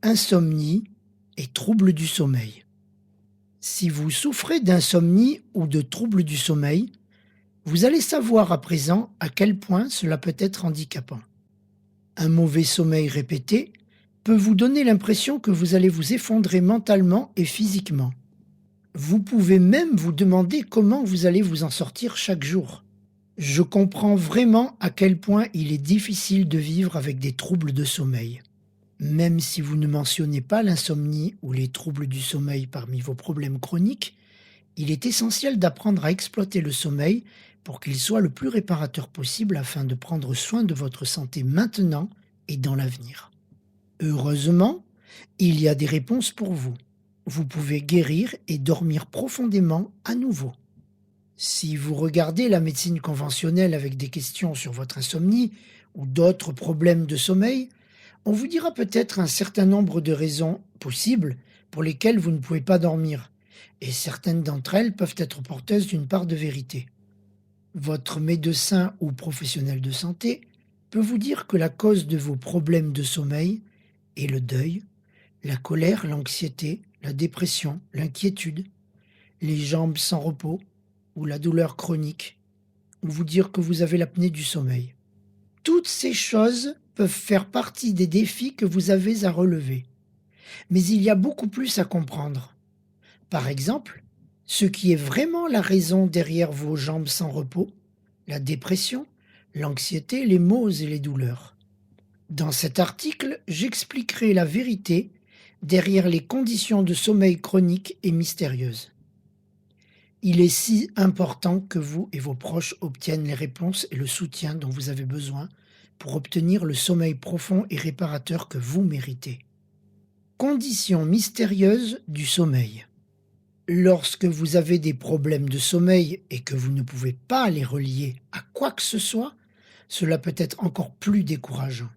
Insomnie et troubles du sommeil. Si vous souffrez d'insomnie ou de troubles du sommeil, vous allez savoir à présent à quel point cela peut être handicapant. Un mauvais sommeil répété peut vous donner l'impression que vous allez vous effondrer mentalement et physiquement. Vous pouvez même vous demander comment vous allez vous en sortir chaque jour. Je comprends vraiment à quel point il est difficile de vivre avec des troubles de sommeil. Même si vous ne mentionnez pas l'insomnie ou les troubles du sommeil parmi vos problèmes chroniques, il est essentiel d'apprendre à exploiter le sommeil pour qu'il soit le plus réparateur possible afin de prendre soin de votre santé maintenant et dans l'avenir. Heureusement, il y a des réponses pour vous. Vous pouvez guérir et dormir profondément à nouveau. Si vous regardez la médecine conventionnelle avec des questions sur votre insomnie ou d'autres problèmes de sommeil, on vous dira peut-être un certain nombre de raisons possibles pour lesquelles vous ne pouvez pas dormir, et certaines d'entre elles peuvent être porteuses d'une part de vérité. Votre médecin ou professionnel de santé peut vous dire que la cause de vos problèmes de sommeil est le deuil, la colère, l'anxiété, la dépression, l'inquiétude, les jambes sans repos ou la douleur chronique, ou vous dire que vous avez l'apnée du sommeil. Toutes ces choses peuvent faire partie des défis que vous avez à relever. Mais il y a beaucoup plus à comprendre. Par exemple, ce qui est vraiment la raison derrière vos jambes sans repos, la dépression, l'anxiété, les maux et les douleurs. Dans cet article, j'expliquerai la vérité derrière les conditions de sommeil chroniques et mystérieuses. Il est si important que vous et vos proches obtiennent les réponses et le soutien dont vous avez besoin pour obtenir le sommeil profond et réparateur que vous méritez. Conditions mystérieuses du sommeil. Lorsque vous avez des problèmes de sommeil et que vous ne pouvez pas les relier à quoi que ce soit, cela peut être encore plus décourageant.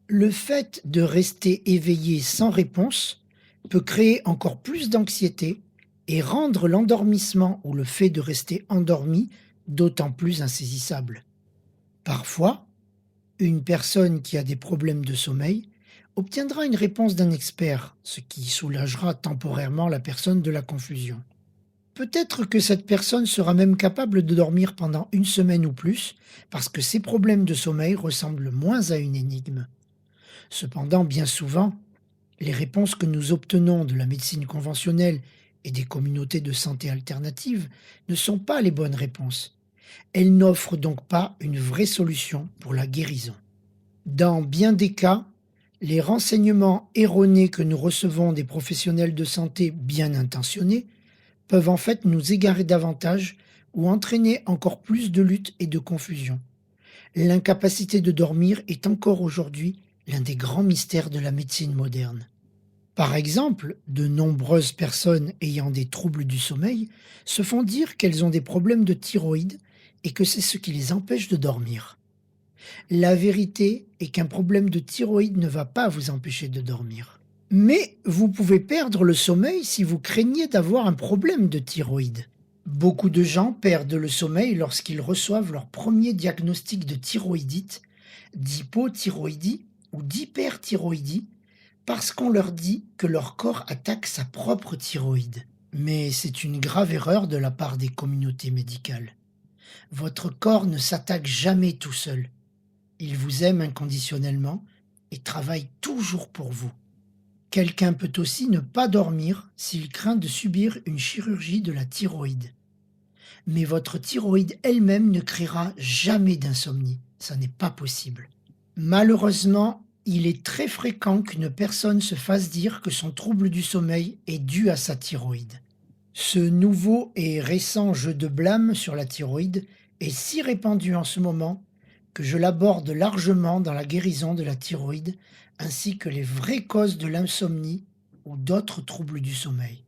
Le fait de rester éveillé sans réponse peut créer encore plus d'anxiété et rendre l'endormissement ou le fait de rester endormi d'autant plus insaisissable. Parfois, une personne qui a des problèmes de sommeil obtiendra une réponse d'un expert, ce qui soulagera temporairement la personne de la confusion. Peut-être que cette personne sera même capable de dormir pendant une semaine ou plus, parce que ses problèmes de sommeil ressemblent moins à une énigme. Cependant, bien souvent, les réponses que nous obtenons de la médecine conventionnelle et des communautés de santé alternatives ne sont pas les bonnes réponses. Elles n'offrent donc pas une vraie solution pour la guérison. Dans bien des cas, les renseignements erronés que nous recevons des professionnels de santé bien intentionnés peuvent en fait nous égarer davantage ou entraîner encore plus de lutte et de confusion. L'incapacité de dormir est encore aujourd'hui l'un des grands mystères de la médecine moderne. Par exemple, de nombreuses personnes ayant des troubles du sommeil se font dire qu'elles ont des problèmes de thyroïde et que c'est ce qui les empêche de dormir. La vérité est qu'un problème de thyroïde ne va pas vous empêcher de dormir. Mais vous pouvez perdre le sommeil si vous craignez d'avoir un problème de thyroïde. Beaucoup de gens perdent le sommeil lorsqu'ils reçoivent leur premier diagnostic de thyroïdite, d'hypothyroïdie ou d'hyperthyroïdie, parce qu'on leur dit que leur corps attaque sa propre thyroïde. Mais c'est une grave erreur de la part des communautés médicales. Votre corps ne s'attaque jamais tout seul. Il vous aime inconditionnellement et travaille toujours pour vous. Quelqu'un peut aussi ne pas dormir s'il craint de subir une chirurgie de la thyroïde. Mais votre thyroïde elle-même ne créera jamais d'insomnie. Ça n'est pas possible. Malheureusement, il est très fréquent qu'une personne se fasse dire que son trouble du sommeil est dû à sa thyroïde. Ce nouveau et récent jeu de blâme sur la thyroïde est si répandu en ce moment que je l'aborde largement dans la guérison de la thyroïde ainsi que les vraies causes de l'insomnie ou d'autres troubles du sommeil.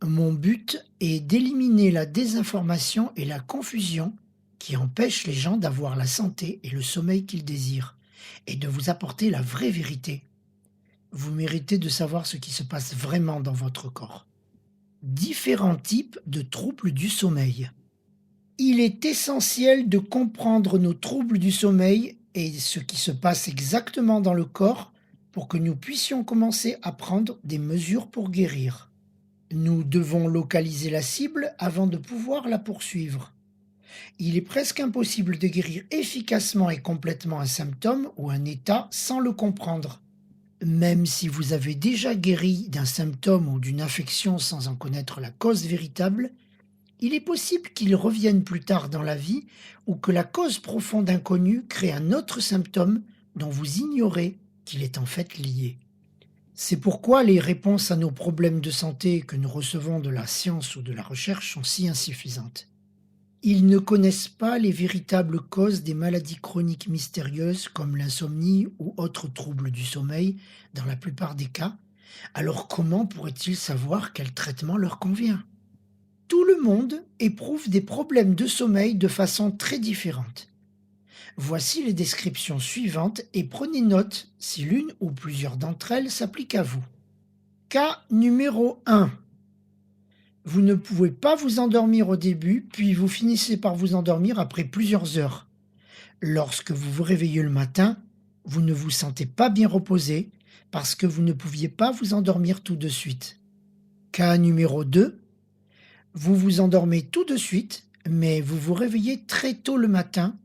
Mon but est d'éliminer la désinformation et la confusion qui empêchent les gens d'avoir la santé et le sommeil qu'ils désirent, et de vous apporter la vraie vérité. Vous méritez de savoir ce qui se passe vraiment dans votre corps. Différents types de troubles du sommeil. Il est essentiel de comprendre nos troubles du sommeil et ce qui se passe exactement dans le corps pour que nous puissions commencer à prendre des mesures pour guérir. Nous devons localiser la cible avant de pouvoir la poursuivre. Il est presque impossible de guérir efficacement et complètement un symptôme ou un état sans le comprendre. Même si vous avez déjà guéri d'un symptôme ou d'une infection sans en connaître la cause véritable, il est possible qu'il revienne plus tard dans la vie ou que la cause profonde inconnue crée un autre symptôme dont vous ignorez qu'il est en fait lié. C'est pourquoi les réponses à nos problèmes de santé que nous recevons de la science ou de la recherche sont si insuffisantes. Ils ne connaissent pas les véritables causes des maladies chroniques mystérieuses comme l'insomnie ou autres troubles du sommeil dans la plupart des cas, alors comment pourraient-ils savoir quel traitement leur convient? Tout le monde éprouve des problèmes de sommeil de façon très différente. Voici les descriptions suivantes et prenez note si l'une ou plusieurs d'entre elles s'appliquent à vous. Cas numéro 1. Vous ne pouvez pas vous endormir au début, puis vous finissez par vous endormir après plusieurs heures. Lorsque vous vous réveillez le matin, vous ne vous sentez pas bien reposé parce que vous ne pouviez pas vous endormir tout de suite. Cas numéro 2. Vous vous endormez tout de suite, mais vous vous réveillez très tôt le matin,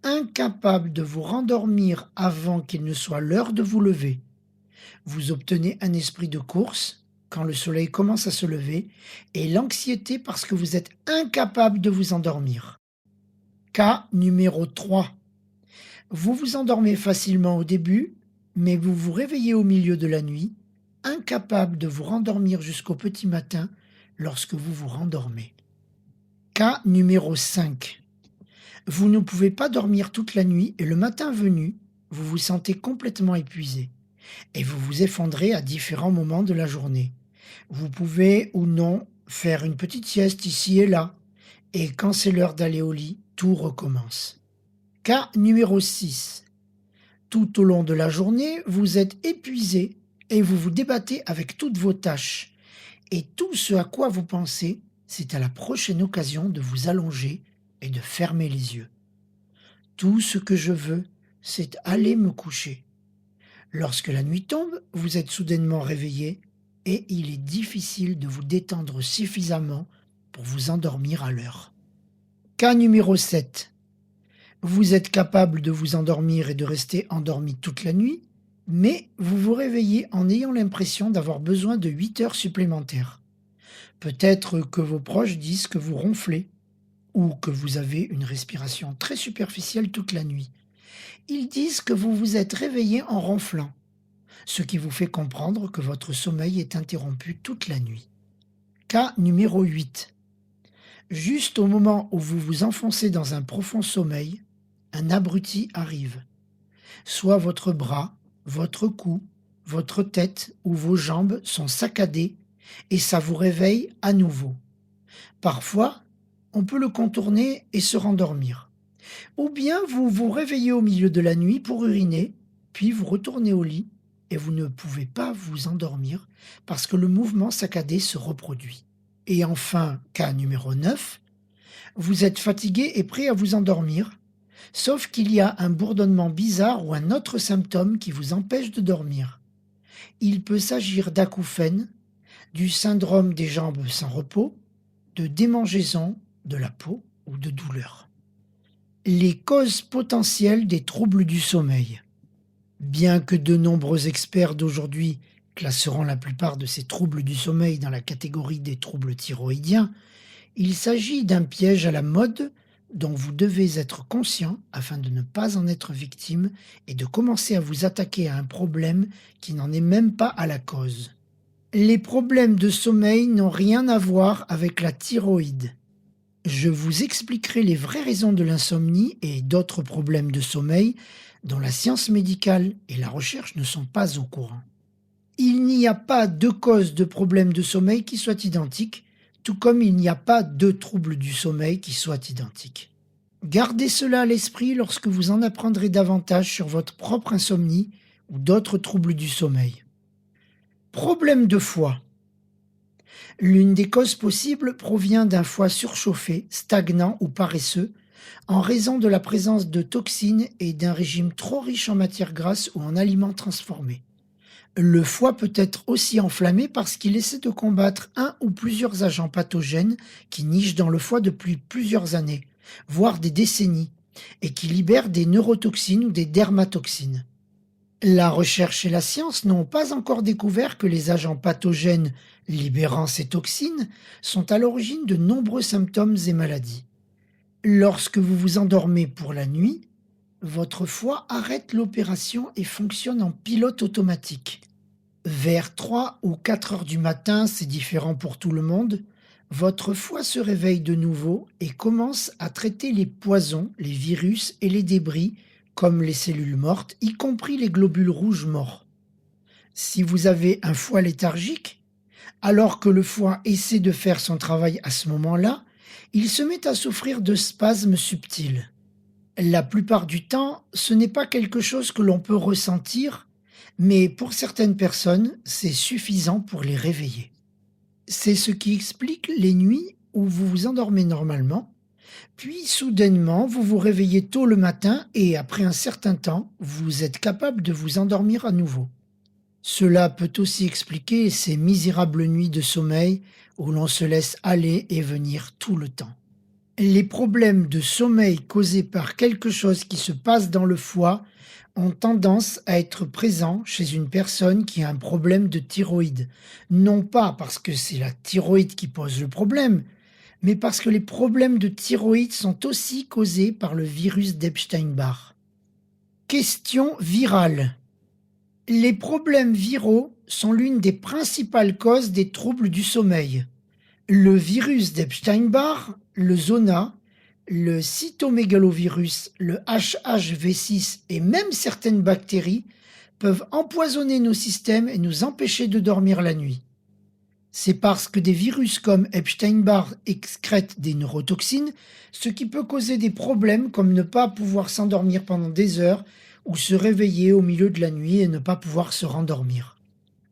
incapable de vous rendormir avant qu'il ne soit l'heure de vous lever. Vous obtenez un esprit de course quand le soleil commence à se lever et l'anxiété parce que vous êtes incapable de vous endormir. Cas numéro 3. Vous vous endormez facilement au début, mais vous vous réveillez au milieu de la nuit, incapable de vous rendormir jusqu'au petit matin lorsque vous vous rendormez. Cas numéro 5. Vous ne pouvez pas dormir toute la nuit et le matin venu, vous vous sentez complètement épuisé et vous vous effondrez à différents moments de la journée. Vous pouvez ou non faire une petite sieste ici et là et quand c'est l'heure d'aller au lit, tout recommence. Cas numéro 6. Tout au long de la journée, vous êtes épuisé et vous vous débattez avec toutes vos tâches. Et tout ce à quoi vous pensez, c'est à la prochaine occasion de vous allonger et de fermer les yeux. Tout ce que je veux, c'est aller me coucher. Lorsque la nuit tombe, vous êtes soudainement réveillé et il est difficile de vous détendre suffisamment pour vous endormir à l'heure. Cas numéro 7. Vous êtes capable de vous endormir et de rester endormi toute la nuit, mais vous vous réveillez en ayant l'impression d'avoir besoin de 8 heures supplémentaires. Peut-être que vos proches disent que vous ronflez ou que vous avez une respiration très superficielle toute la nuit. Ils disent que vous vous êtes réveillé en ronflant, ce qui vous fait comprendre que votre sommeil est interrompu toute la nuit. Cas numéro 8. Juste au moment où vous vous enfoncez dans un profond sommeil, un abruti arrive. Soit votre bras, votre cou, votre tête ou vos jambes sont saccadés et ça vous réveille à nouveau. Parfois, on peut le contourner et se rendormir. Ou bien vous vous réveillez au milieu de la nuit pour uriner, puis vous retournez au lit et vous ne pouvez pas vous endormir parce que le mouvement saccadé se reproduit. Et enfin, cas numéro 9, vous êtes fatigué et prêt à vous endormir, sauf qu'il y a un bourdonnement bizarre ou un autre symptôme qui vous empêche de dormir. Il peut s'agir d'acouphènes, du syndrome des jambes sans repos, de démangeaisons de la peau ou de douleurs. Les causes potentielles des troubles du sommeil. Bien que de nombreux experts d'aujourd'hui classeront la plupart de ces troubles du sommeil dans la catégorie des troubles thyroïdiens, il s'agit d'un piège à la mode dont vous devez être conscient afin de ne pas en être victime et de commencer à vous attaquer à un problème qui n'en est même pas à la cause. Les problèmes de sommeil n'ont rien à voir avec la thyroïde. Je vous expliquerai les vraies raisons de l'insomnie et d'autres problèmes de sommeil dont la science médicale et la recherche ne sont pas au courant. Il n'y a pas deux causes de problèmes de sommeil qui soient identiques, tout comme il n'y a pas deux troubles du sommeil qui soient identiques. Gardez cela à l'esprit lorsque vous en apprendrez davantage sur votre propre insomnie ou d'autres troubles du sommeil. Problème de foie. L'une des causes possibles provient d'un foie surchauffé, stagnant ou paresseux, en raison de la présence de toxines et d'un régime trop riche en matières grasses ou en aliments transformés. Le foie peut être aussi enflammé parce qu'il essaie de combattre un ou plusieurs agents pathogènes qui nichent dans le foie depuis plusieurs années, voire des décennies, et qui libèrent des neurotoxines ou des dermatoxines. La recherche et la science n'ont pas encore découvert que les agents pathogènes libérant ces toxines sont à l'origine de nombreux symptômes et maladies. Lorsque vous vous endormez pour la nuit, votre foie arrête l'opération et fonctionne en pilote automatique. Vers 3 ou 4 heures du matin, c'est différent pour tout le monde, votre foie se réveille de nouveau et commence à traiter les poisons, les virus et les débris, comme les cellules mortes, y compris les globules rouges morts. Si vous avez un foie léthargique, alors que le foie essaie de faire son travail à ce moment-là, il se met à souffrir de spasmes subtils. La plupart du temps, ce n'est pas quelque chose que l'on peut ressentir, mais pour certaines personnes, c'est suffisant pour les réveiller. C'est ce qui explique les nuits où vous vous endormez normalement, puis soudainement vous vous réveillez tôt le matin et après un certain temps, vous êtes capable de vous endormir à nouveau. Cela peut aussi expliquer ces misérables nuits de sommeil où l'on se laisse aller et venir tout le temps. Les problèmes de sommeil causés par quelque chose qui se passe dans le foie ont tendance à être présents chez une personne qui a un problème de thyroïde. Non pas parce que c'est la thyroïde qui pose le problème, mais parce que les problèmes de thyroïde sont aussi causés par le virus d'Epstein-Barr. Question virale. Les problèmes viraux sont l'une des principales causes des troubles du sommeil. Le virus d'Epstein-Barr, le zona, le cytomégalovirus, le HHV6 et même certaines bactéries peuvent empoisonner nos systèmes et nous empêcher de dormir la nuit. C'est parce que des virus comme Epstein-Barr excrètent des neurotoxines, ce qui peut causer des problèmes comme ne pas pouvoir s'endormir pendant des heures ou se réveiller au milieu de la nuit et ne pas pouvoir se rendormir.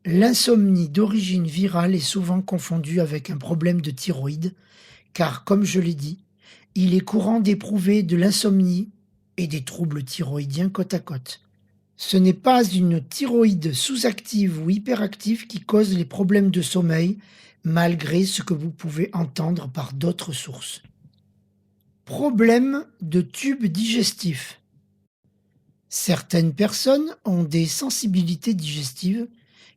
L'insomnie d'origine virale est souvent confondue avec un problème de thyroïde, car comme je l'ai dit, il est courant d'éprouver de l'insomnie et des troubles thyroïdiens côte à côte. Ce n'est pas une thyroïde sous-active ou hyperactive qui cause les problèmes de sommeil, malgré ce que vous pouvez entendre par d'autres sources. Problème de tube digestif. Certaines personnes ont des sensibilités digestives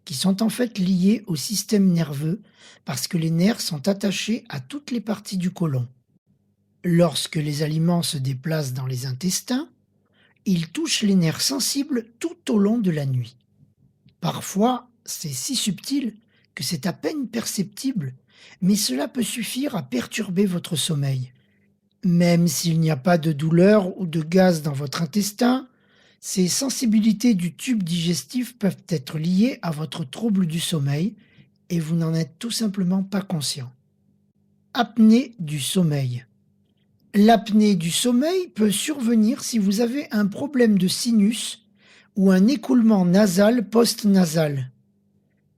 qui sont en fait liées au système nerveux parce que les nerfs sont attachés à toutes les parties du côlon. Lorsque les aliments se déplacent dans les intestins, ils touchent les nerfs sensibles tout au long de la nuit. Parfois, c'est si subtil que c'est à peine perceptible, mais cela peut suffire à perturber votre sommeil. Même s'il n'y a pas de douleur ou de gaz dans votre intestin, ces sensibilités du tube digestif peuvent être liées à votre trouble du sommeil et vous n'en êtes tout simplement pas conscient. Apnée du sommeil. L'apnée du sommeil peut survenir si vous avez un problème de sinus ou un écoulement nasal post-nasal.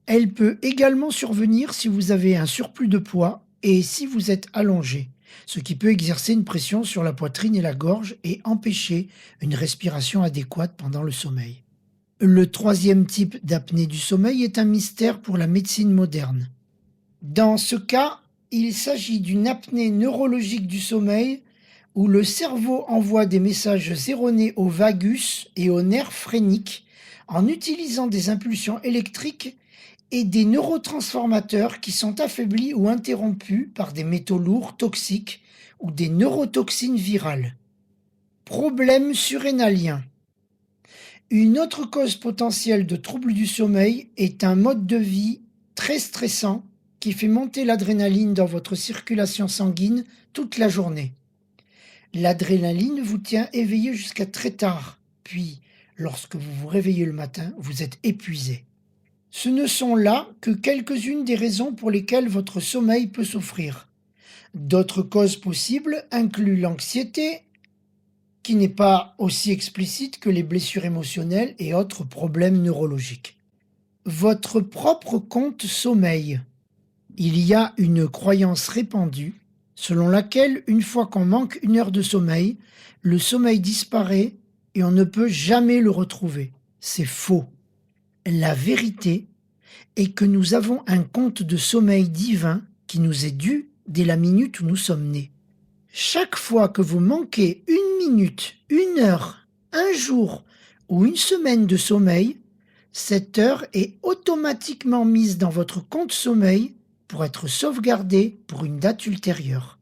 Elle peut également survenir si vous avez un surplus de poids et si vous êtes allongé, ce qui peut exercer une pression sur la poitrine et la gorge et empêcher une respiration adéquate pendant le sommeil. Le troisième type d'apnée du sommeil est un mystère pour la médecine moderne. Dans ce cas, il s'agit d'une apnée neurologique du sommeil où le cerveau envoie des messages erronés au vagus et aux nerfs phréniques en utilisant des impulsions électriques et des neurotransformateurs qui sont affaiblis ou interrompus par des métaux lourds toxiques ou des neurotoxines virales. Problème surrénalien. Une autre cause potentielle de troubles du sommeil est un mode de vie très stressant qui fait monter l'adrénaline dans votre circulation sanguine toute la journée. L'adrénaline vous tient éveillé jusqu'à très tard, puis, lorsque vous vous réveillez le matin, vous êtes épuisé. Ce ne sont là que quelques-unes des raisons pour lesquelles votre sommeil peut souffrir. D'autres causes possibles incluent l'anxiété, qui n'est pas aussi explicite que les blessures émotionnelles et autres problèmes neurologiques. Votre propre compte sommeil. Il y a une croyance répandue selon laquelle, une fois qu'on manque une heure de sommeil, le sommeil disparaît et on ne peut jamais le retrouver. C'est faux. La vérité est que nous avons un compte de sommeil divin qui nous est dû dès la minute où nous sommes nés. Chaque fois que vous manquez 1 minute, 1 heure, un jour ou une semaine de sommeil, cette heure est automatiquement mise dans votre compte sommeil pour être sauvegardée pour une date ultérieure.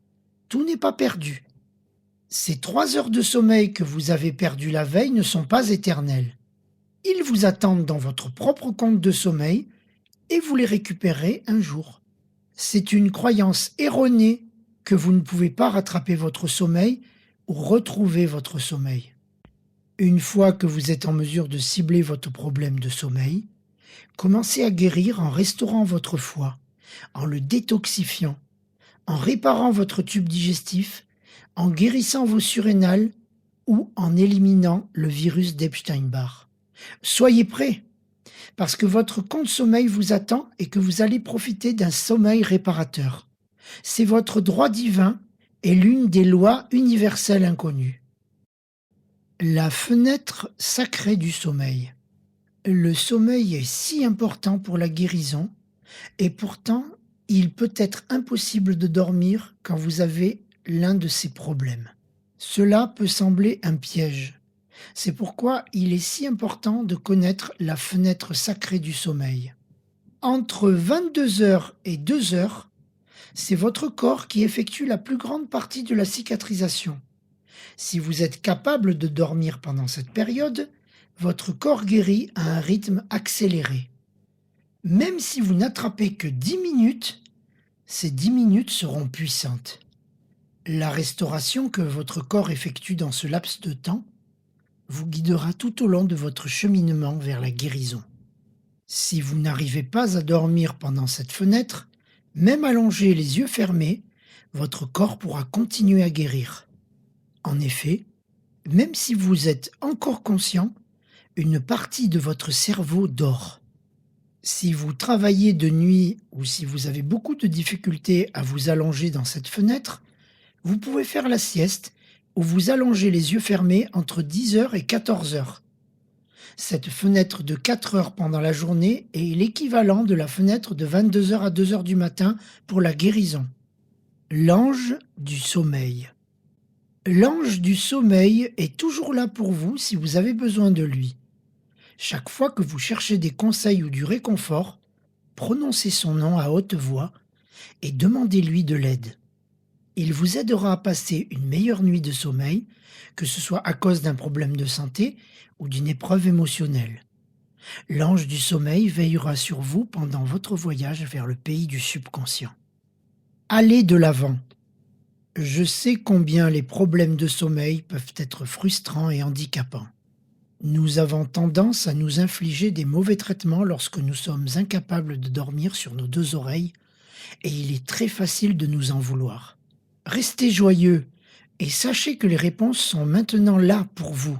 Tout n'est pas perdu. Ces 3 heures de sommeil que vous avez perdues la veille ne sont pas éternelles. Ils vous attendent dans votre propre compte de sommeil et vous les récupérez un jour. C'est une croyance erronée que vous ne pouvez pas rattraper votre sommeil ou retrouver votre sommeil. Une fois que vous êtes en mesure de cibler votre problème de sommeil, commencez à guérir en restaurant votre foie, en le détoxifiant, en réparant votre tube digestif, en guérissant vos surrénales ou en éliminant le virus d'Epstein-Barr. Soyez prêts, parce que votre compte sommeil vous attend et que vous allez profiter d'un sommeil réparateur. C'est votre droit divin et l'une des lois universelles inconnues. La fenêtre sacrée du sommeil. Le sommeil est si important pour la guérison et pourtant il peut être impossible de dormir quand vous avez l'un de ces problèmes. Cela peut sembler un piège. C'est pourquoi il est si important de connaître la fenêtre sacrée du sommeil. Entre 22 heures et 2 heures, c'est votre corps qui effectue la plus grande partie de la cicatrisation. Si vous êtes capable de dormir pendant cette période, votre corps guérit à un rythme accéléré. Même si vous n'attrapez que 10 minutes, ces 10 minutes seront puissantes. La restauration que votre corps effectue dans ce laps de temps vous guidera tout au long de votre cheminement vers la guérison. Si vous n'arrivez pas à dormir pendant cette fenêtre, même allongé les yeux fermés, votre corps pourra continuer à guérir. En effet, même si vous êtes encore conscient, une partie de votre cerveau dort. Si vous travaillez de nuit ou si vous avez beaucoup de difficultés à vous allonger dans cette fenêtre, vous pouvez faire la sieste ou vous allonger les yeux fermés entre 10 heures et 14 heures. Cette fenêtre de 4 heures pendant la journée est l'équivalent de la fenêtre de 22 heures à 2 heures du matin pour la guérison. L'ange du sommeil. L'ange du sommeil est toujours là pour vous si vous avez besoin de lui. Chaque fois que vous cherchez des conseils ou du réconfort, prononcez son nom à haute voix et demandez-lui de l'aide. Il vous aidera à passer une meilleure nuit de sommeil, que ce soit à cause d'un problème de santé ou d'une épreuve émotionnelle. L'ange du sommeil veillera sur vous pendant votre voyage vers le pays du subconscient. Allez de l'avant. Je sais combien les problèmes de sommeil peuvent être frustrants et handicapants. Nous avons tendance à nous infliger des mauvais traitements lorsque nous sommes incapables de dormir sur nos 2 oreilles et il est très facile de nous en vouloir. Restez joyeux et sachez que les réponses sont maintenant là pour vous.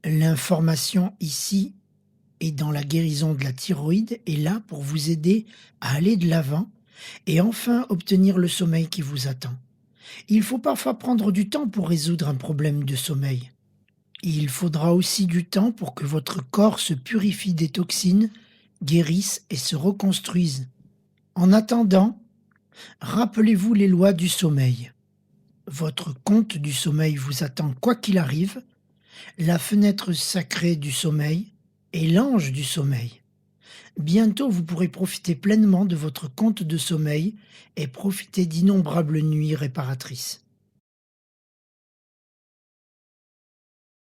L'information ici et dans la guérison de la thyroïde est là pour vous aider à aller de l'avant et enfin obtenir le sommeil qui vous attend. Il faut parfois prendre du temps pour résoudre un problème de sommeil. Il faudra aussi du temps pour que votre corps se purifie des toxines, guérisse et se reconstruise. En attendant, rappelez-vous les lois du sommeil. Votre compte du sommeil vous attend quoi qu'il arrive, la fenêtre sacrée du sommeil et l'ange du sommeil. Bientôt vous pourrez profiter pleinement de votre compte de sommeil et profiter d'innombrables nuits réparatrices.